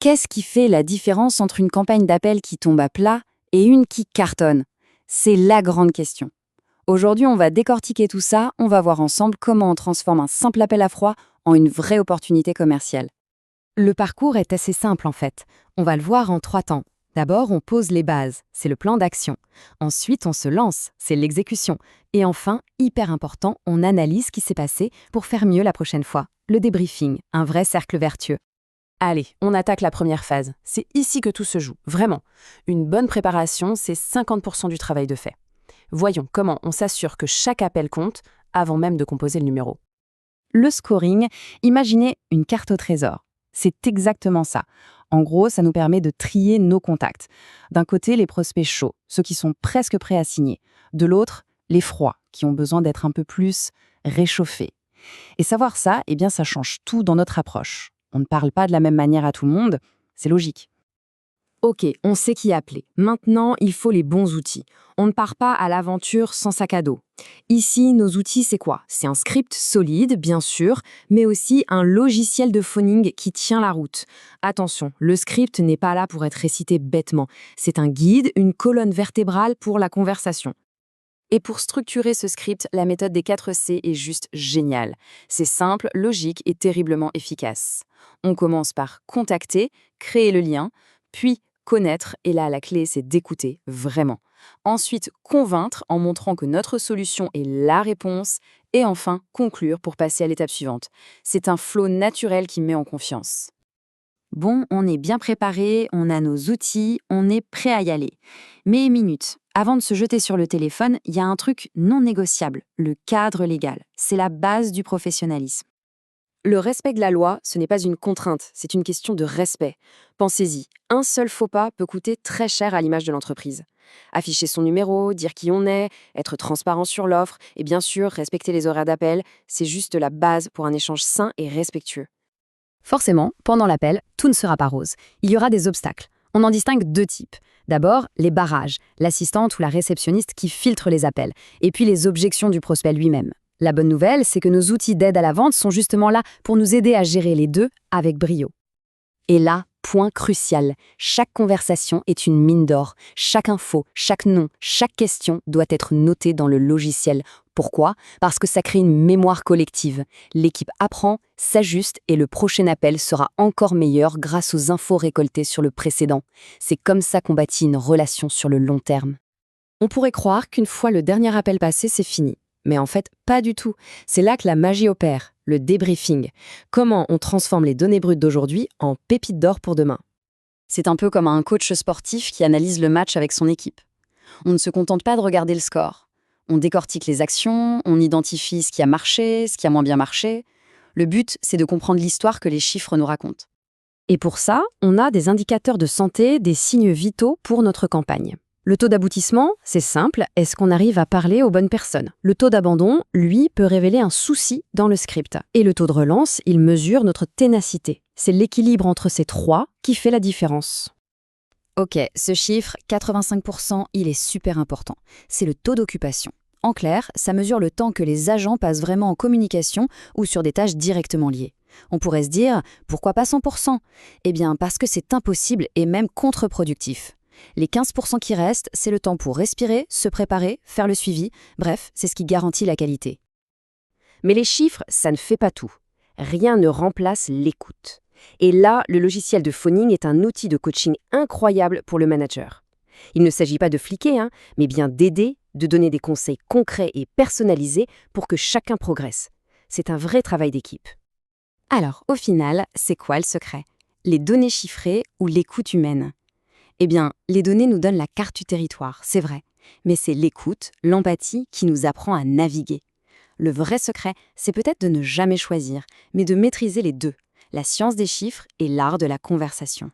Qu'est-ce qui fait la différence entre une campagne d'appel qui tombe à plat et une qui cartonne? C'est la grande question. Aujourd'hui, on va décortiquer tout ça, on va voir ensemble comment on transforme un simple appel à froid en une vraie opportunité commerciale. Le parcours est assez simple en fait. On va le voir en 3 temps. D'abord, on pose les bases, c'est le plan d'action. Ensuite, on se lance, c'est l'exécution. Et enfin, hyper important, on analyse ce qui s'est passé pour faire mieux la prochaine fois. Le débriefing, un vrai cercle vertueux. Allez, on attaque la première phase. C'est ici que tout se joue, vraiment. Une bonne préparation, c'est 50% du travail de fait. Voyons comment on s'assure que chaque appel compte avant même de composer le numéro. Le scoring, imaginez une carte au trésor. C'est exactement ça. En gros, ça nous permet de trier nos contacts. D'un côté, les prospects chauds, ceux qui sont presque prêts à signer. De l'autre, les froids, qui ont besoin d'être un peu plus réchauffés. Et savoir ça, eh bien, ça change tout dans notre approche. On ne parle pas de la même manière à tout le monde, c'est logique. Ok, on sait qui appeler. Maintenant, il faut les bons outils. On ne part pas à l'aventure sans sac à dos. Ici, nos outils, c'est quoi? C'est un script solide, bien sûr, mais aussi un logiciel de phoning qui tient la route. Attention, le script n'est pas là pour être récité bêtement. C'est un guide, une colonne vertébrale pour la conversation. Et pour structurer ce script, la méthode des 4 C est juste géniale. C'est simple, logique et terriblement efficace. On commence par contacter, créer le lien, puis connaître, et là, la clé, c'est d'écouter, vraiment. Ensuite, convaincre en montrant que notre solution est la réponse, et enfin, conclure pour passer à l'étape suivante. C'est un flow naturel qui met en confiance. Bon, on est bien préparé, on a nos outils, on est prêt à y aller. Mais minute, avant de se jeter sur le téléphone, il y a un truc non négociable, le cadre légal. C'est la base du professionnalisme. Le respect de la loi, ce n'est pas une contrainte, c'est une question de respect. Pensez-y, un seul faux pas peut coûter très cher à l'image de l'entreprise. Afficher son numéro, dire qui on est, être transparent sur l'offre et bien sûr respecter les horaires d'appel, c'est juste la base pour un échange sain et respectueux. Forcément, pendant l'appel, tout ne sera pas rose. Il y aura des obstacles. On en distingue 2 types. D'abord, les barrages, l'assistante ou la réceptionniste qui filtre les appels, et puis les objections du prospect lui-même. La bonne nouvelle, c'est que nos outils d'aide à la vente sont justement là pour nous aider à gérer les deux avec brio. Et là, point crucial, chaque conversation est une mine d'or. Chaque info, chaque nom, chaque question doit être notée dans le logiciel. Pourquoi? Parce que ça crée une mémoire collective. L'équipe apprend, s'ajuste et le prochain appel sera encore meilleur grâce aux infos récoltées sur le précédent. C'est comme ça qu'on bâtit une relation sur le long terme. On pourrait croire qu'une fois le dernier appel passé, c'est fini. Mais en fait, pas du tout. C'est là que la magie opère, le débriefing. Comment on transforme les données brutes d'aujourd'hui en pépites d'or pour demain. C'est un peu comme un coach sportif qui analyse le match avec son équipe. On ne se contente pas de regarder le score. On décortique les actions, on identifie ce qui a marché, ce qui a moins bien marché. Le but, c'est de comprendre l'histoire que les chiffres nous racontent. Et pour ça, on a des indicateurs de santé, des signes vitaux pour notre campagne. Le taux d'aboutissement, c'est simple, est-ce qu'on arrive à parler aux bonnes personnes? Le taux d'abandon, lui, peut révéler un souci dans le script. Et le taux de relance, il mesure notre ténacité. C'est l'équilibre entre ces 3 qui fait la différence. Ok, ce chiffre, 85%, il est super important. C'est le taux d'occupation. En clair, ça mesure le temps que les agents passent vraiment en communication ou sur des tâches directement liées. On pourrait se dire, pourquoi pas 100%? Eh bien, parce que c'est impossible et même contre-productif. Les 15% qui restent, c'est le temps pour respirer, se préparer, faire le suivi. Bref, c'est ce qui garantit la qualité. Mais les chiffres, ça ne fait pas tout. Rien ne remplace l'écoute. Et là, le logiciel de phoning est un outil de coaching incroyable pour le manager. Il ne s'agit pas de fliquer, mais bien d'aider, de donner des conseils concrets et personnalisés pour que chacun progresse. C'est un vrai travail d'équipe. Alors, au final, c'est quoi le secret? Les données chiffrées ou l'écoute humaine? Eh bien, les données nous donnent la carte du territoire, c'est vrai. Mais c'est l'écoute, l'empathie qui nous apprend à naviguer. Le vrai secret, c'est peut-être de ne jamais choisir, mais de maîtriser les deux, la science des chiffres et l'art de la conversation.